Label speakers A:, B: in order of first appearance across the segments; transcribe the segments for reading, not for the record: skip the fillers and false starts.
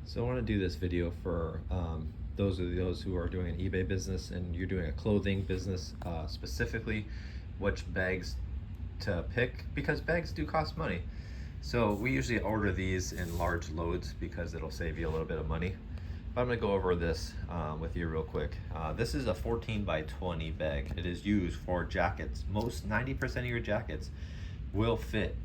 A: So I want to do this video for those who are doing an eBay business and you're doing a clothing business, specifically which bags to pick, because bags do cost money. So we usually order these in large loads because it'll save you a little bit of money. But I'm going to go over this with you real quick. This is a 14 by 20 bag. It is used for jackets. Most 90% of your jackets will fit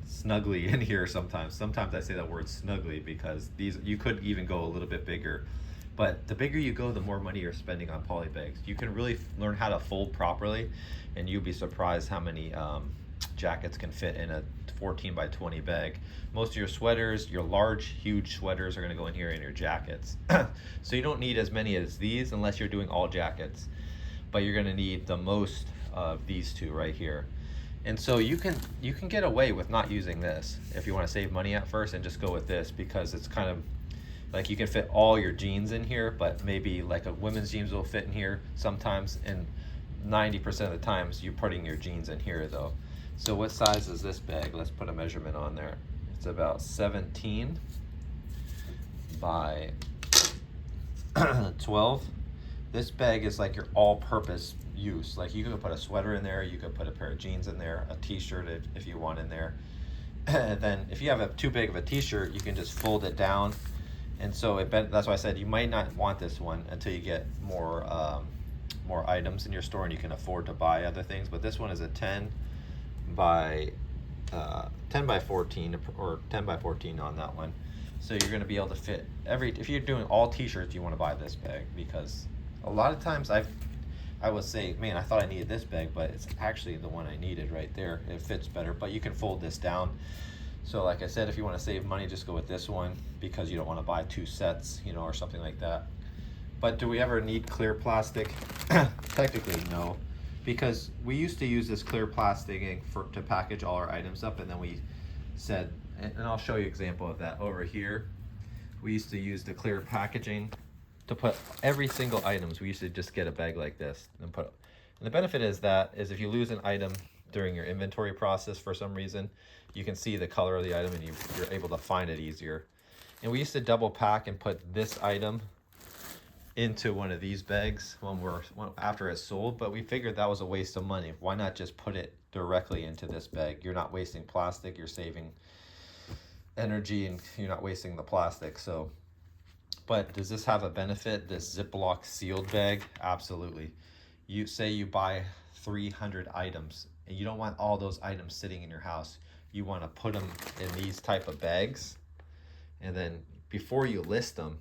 A: snugly in here sometimes. Sometimes I say that word snugly because these, you could even go a little bit bigger. But the bigger you go, the more money you're spending on poly bags. You can really learn how to fold properly, and you'll be surprised how many jackets can fit in a 14 by 20 bag. Most of your sweaters, your large, huge sweaters, are going to go in here in your jackets. So you don't need as many as these unless you're doing all jackets. But you're going to need the most of these two right here. And so you can get away with not using this if you want to save money at first, and just go with this because it's kind of like you can fit all your jeans in here, but maybe like a women's jeans will fit in here sometimes, and 90% of the times you're putting your jeans in here though. So what size is this bag? Let's put a measurement on there. It's about 17 by 12. This bag is like your all-purpose use. Like you could put a sweater in there, you could put a pair of jeans in there, a t-shirt if you want in there. And then if you have too big of a t-shirt, you can just fold it down. And so that's why I said you might not want this one until you get more items in your store and you can afford to buy other things. But this one is a 10 by 14, or 10 by 14 on that one. So you're going to be able to fit if you're doing all t-shirts, you want to buy this bag, because a lot of times I would say, man, I thought I needed this bag, but it's actually the one I needed right there. It fits better, but you can fold this down. So like I said, if you want to save money, just go with this one because you don't want to buy two sets, or something like that. But do we ever need clear plastic? Technically, no, because we used to use this clear plastic to package all our items up, and then we said, and I'll show you an example of that over here. We used to use the clear packaging to put every single items. We used to just get a bag like this and put. And the benefit is if you lose an item during your inventory process for some reason, you can see the color of the item and you're able to find it easier. And we used to double pack and put this item into one of these bags after it's sold, but we figured that was a waste of money. Why not just put it directly into this bag? You're not wasting plastic, you're saving energy, and you're not wasting the plastic. So, but does this have a benefit, this Ziploc sealed bag? Absolutely. You say you buy 300 items and you don't want all those items sitting in your house. You want to put them in these type of bags, and then before you list them,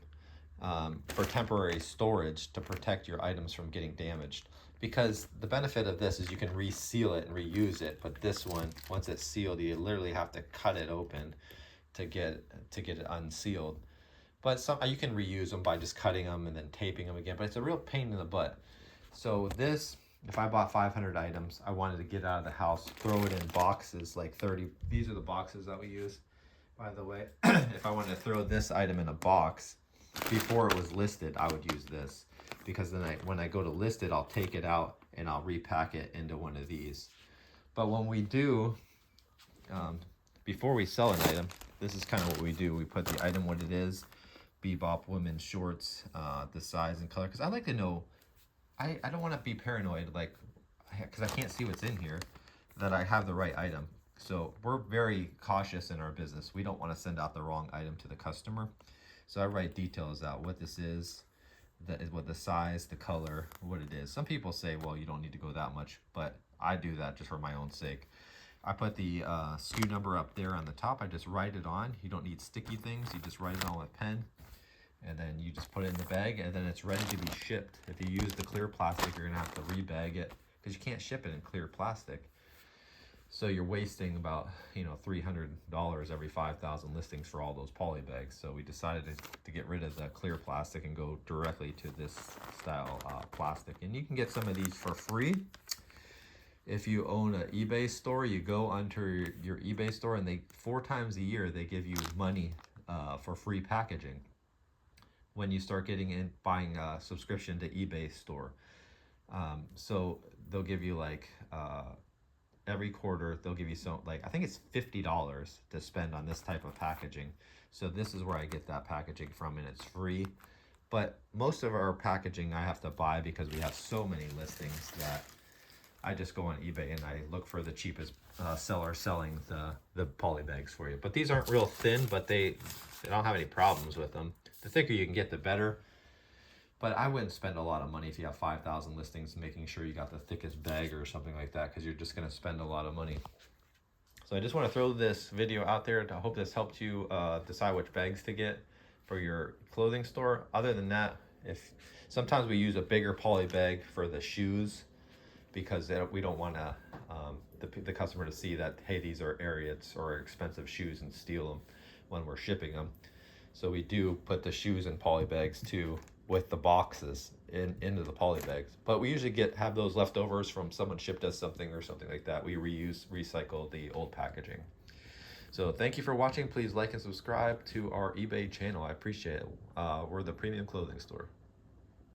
A: for temporary storage to protect your items from getting damaged. Because the benefit of this is you can reseal it and reuse it, but this one, once it's sealed, you literally have to cut it open to get it unsealed. But you can reuse them by just cutting them and then taping them again, but it's a real pain in the butt. So this, if I bought 500 items, I wanted to get out of the house, throw it in boxes, like 30. These are the boxes that we use, by the way. If I wanted to throw this item in a box before it was listed, I would use this, because then when I go to list it, I'll take it out and I'll repack it into one of these. But when we do, before we sell an item, this is kind of what we do. We put the item what it is, Bebop women's shorts, the size and color, because I like to know. I don't want to be paranoid, like, because I can't see what's in here, that I have the right item. So we're very cautious in our business. We don't want to send out the wrong item to the customer. So I write details out, what this is, what the size, the color, what it is. Some people say, well, you don't need to go that much, but I do that just for my own sake. I put the SKU number up there on the top. I just write it on. You don't need sticky things. You just write it on with a pen, and then you just put it in the bag, and then it's ready to be shipped. If you use the clear plastic, you're gonna have to rebag it because you can't ship it in clear plastic. So you're wasting about $300 every 5,000 listings for all those poly bags. So we decided to get rid of the clear plastic and go directly to this style plastic. And you can get some of these for free. If you own an eBay store, you go under your eBay store, and 4 times a year they give you money for free packaging when you start buying a subscription to eBay store. So they'll give you like every quarter they'll give you some, like I think it's $50 to spend on this type of packaging. So this is where I get that packaging from, and it's free. But most of our packaging I have to buy because we have so many listings that I just go on eBay and I look for the cheapest seller selling the poly bags for you. But these aren't real thin, but they don't have any problems with them. The thicker you can get, the better. But I wouldn't spend a lot of money if you have 5,000 listings making sure you got the thickest bag or something like that, because you're just going to spend a lot of money. So I just want to throw this video out there. I hope this helped you decide which bags to get for your clothing store. Other than that, if sometimes we use a bigger poly bag for the shoes, because we don't want to the customer to see that, hey, these are Ariats or expensive shoes, and steal them when we're shipping them. So we do put the shoes in poly bags too, with the boxes into the poly bags. But we usually have those leftovers from someone shipped us something or something like that. We recycle the old packaging. So thank you for watching. Please like and subscribe to our eBay channel. I appreciate it. We're the Premium Clothing Store.